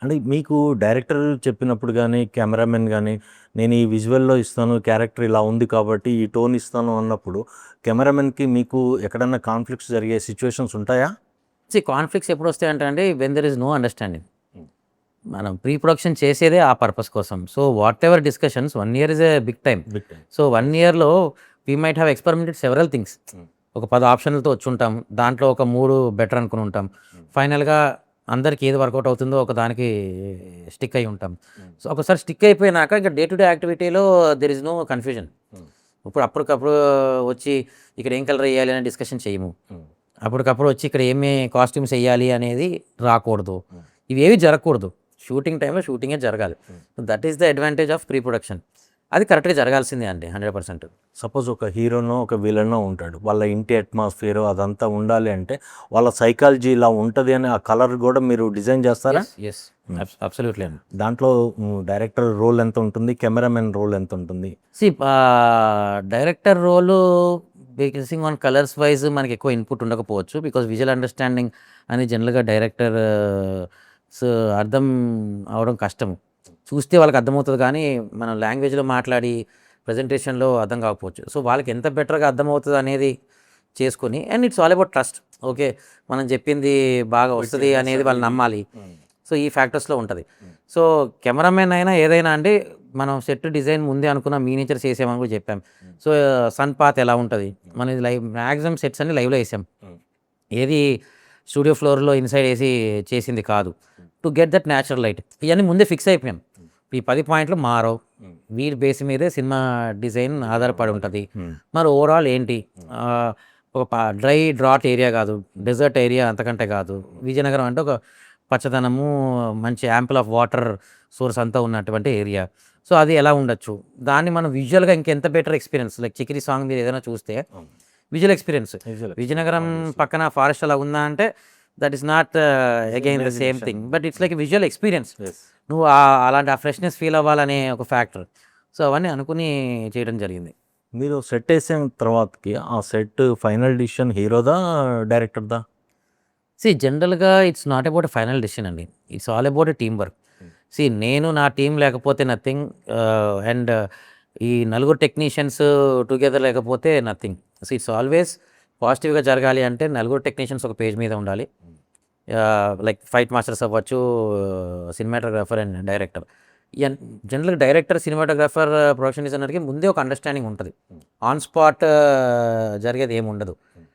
అంటే మీకు డైరెక్టర్ చెప్పినప్పుడు గానీ, కెమెరామెన్ గానీ, నేను ఈ విజువల్‌లో ఇస్తాను, క్యారెక్టర్ ఇలా ఉంది కాబట్టి ఈ టోన్ ఇస్తాను అన్నప్పుడు, కెమెరామెన్‌కి మీకు ఎక్కడన్నా కాన్‌ఫ్లిక్ట్స్ జరిగే సిట్యుయేషన్స్ ఉంటాయా? కాన్‌ఫ్లిక్ట్స్ ఎప్పుడొస్తాయంటే అండి, when there is no understanding. Hmm. మనం ప్రీ ప్రొడక్షన్ చేసేదే ఆ పర్పస్ కోసం. So, whatever discussions 1 year is a big time. Big time. So, 1 yes. ఇయర్‌లో we might have experimented several things. Hmm. ఒక 10 ఆప్షన్‌లతో వచ్చుంటాం. దాంట్లో ఒక 3 బెటర్ అనుకుని ఉంటాం. హ్మ్. ఫైనల్‌గా అందరికి ఏది వర్కౌట్ అవుతుందో ఒక దానికి స్టిక్ అయ్యి ఉంటాం. హ్మ్. సో, ఒకసారి స్టిక్ అయిపోయినాక ఇక డే టు డే యాక్టివిటీలో there is no confusion. Hmm. ఇప్పుడు అప్పటికప్పుడు వచ్చి ఇక్కడ ఏం కలర్ ఎయ్యాలి అనే డిస్కషన్ చేయము. హ్మ్. అప్పటికప్పుడు వచ్చి ఇక్కడ ఏమి కాస్ట్యూమ్స్ ఎయ్యాలి అనేది రాకూడదు. హ్మ్. ఇవేవి జరగకూడదు. షూటింగ్ టైమ్‌లో షూటింగే జరగాలి. హ్మ్. That is the advantage of pre production. అది కరెక్ట్‌గా జరగాల్సిందే అండి 100%. సపోజ్ ఒక హీరోనో, ఒక విలనో ఉంటాడు. వాళ్ళ ఇంటి అట్మాస్ఫియర్ అదంతా ఉండాలి అంటే, వాళ్ళ సైకాలజీ ఇలా ఉంటది అని ఆ కలర్ గూడా మీరు డిజైన్ చేస్తారా? యెస్. హ్మ్. అబ్సల్యూట్‌లీ అండి. దాంట్లో డైరెక్టర్ రోల్ ఎంత ఉంటుంది? కెమెరామెన్ రోల్ ఎంత ఉంటుంది? See director role basing on colours wise మనకెక్కువ ఇన్‌పుట్ ఉండకపోవచ్చు. బికాజ్ విజువల్ అండర్‌స్టాండింగ్ అనేది జనరల్‌గా డైరెక్టర్ అర్థం అవ్వడం కష్టం. చూస్తే వాళ్ళకి అర్థమవుతది కానీ, మనం లాంగ్వేజ్‌లో మాట్లాడి ప్రెజెంటేషన్‌లో అర్థం కాకపోవచ్చు. సో, వాళ్ళకి ఎంత బెటర్‌గా అర్థమవుతది అనేది చేసుకొని and it's all about trust. Okay. మనం చెప్పింది బాగా వస్తది అనేది వాళ్ళు నమ్మాలి. హ్మ్. సో, ఈ ఫ్యాక్టర్స్‌లో ఉంటది. హ్మ్. సో, కెమెరామెన్ అయినా ఏదైనా అండి, మనం సెట్ డిజైన్ ముందే అనుకున్నాం, మినియేచర్స్ ఏసామని కూడా చెప్పాం. హ్మ్. సో, సన్ పాత్ ఎలా ఉంటది? మనం ఇది మాక్సిమం సెట్స్ అన్ని లైవ్‌లో ఏసాం. హ్మ్. ఏది స్టూడియో ఫ్లోర్‌లో ఇన్‌సైడ్ ఏసి చేసింది కాదు. హ్మ్. To get that natural light. ఇయన్నీ ముందే ఫిక్స్ అయిపోయాం. హ్మ్. ఈ 10 పాయింట్లు మారవు. హ్మ్. వీటి బేస్ మీదే సినిమా డిజైన్ ఆధారపడి ఉంటది. హ్మ్. మరి ఓవరాల్ ఏంటి? హ్మ్. ఒక డ్రై డ్రాట్ ఏరియా కాదు. డెజర్ట్ ఏరియా అంతకంటే కాదు. విజయనగరం అంటే ఒక పచ్చదనము, మంచి యాంపుల్ ఆఫ్ వాటర్ సోర్స్ అంతా ఉన్నటువంటి ఏరియా. సో, అది ఎలా ఉండొచ్చు? దాన్ని మనం విజువల్‌గా ఇంకెంత బెటర్ ఎక్స్‌పీరియన్స్ లైక్ 'చికిరి' సాంగ్ మీరు ఏదైనా చూస్తే అవును. Visual experience. Visual experience Vizianagaram obviously. పక్కన ఫారెస్ట్ అలా ఉందా అంటే that is not again the same imagination. Thing. But it's like visual experience. Yes. నువ్వు అలాంటి ఆ ఫ్రెష్‌నెస్ ఫీల్ అవ్వాలనే ఒక ఫ్యాక్టర్. సో, అవన్నీ అనుకుని చేయడం జరిగింది. మీరు సెట్ ఏసిన తర్వాతకి ఆ సెట్ ఫైనల్ డిసిషన్ హీరోదా? డైరెక్టర్‌దా? జనరల్‌గా it's not about a final decision అండి. It's all about a team work. Hmm. నేను నా టీమ్ లేకపోతే నథింగ్. అండ్ ఈ నలుగురు టెక్నీషియన్స్ టుగెదర్ లేకపోతే నథింగ్. ఇట్స్ ఆల్వేస్ పాజిటివ్‌గా జరగాలి అంటే నలుగురు టెక్నీషియన్స్ ఒక పేజ్ మీద ఉండాలి. హ్మ్. లైక్ ఫైట్ మాస్టర్స్ అవ్వచ్చు, సినిమాటోగ్రాఫర్ అండ్ డైరెక్టర్. ఇయన్ జనరల్‌గా డైరెక్టర్, సినిమాటోగ్రాఫర్, ప్రొడక్షన్ డిజైనర్‌కి ముందే ఒక అండర్‌స్టాండింగ్ ఉంటది. హ్మ్. ఆన్ స్పాట్ జరిగేది ఏముండదు. హ్మ్.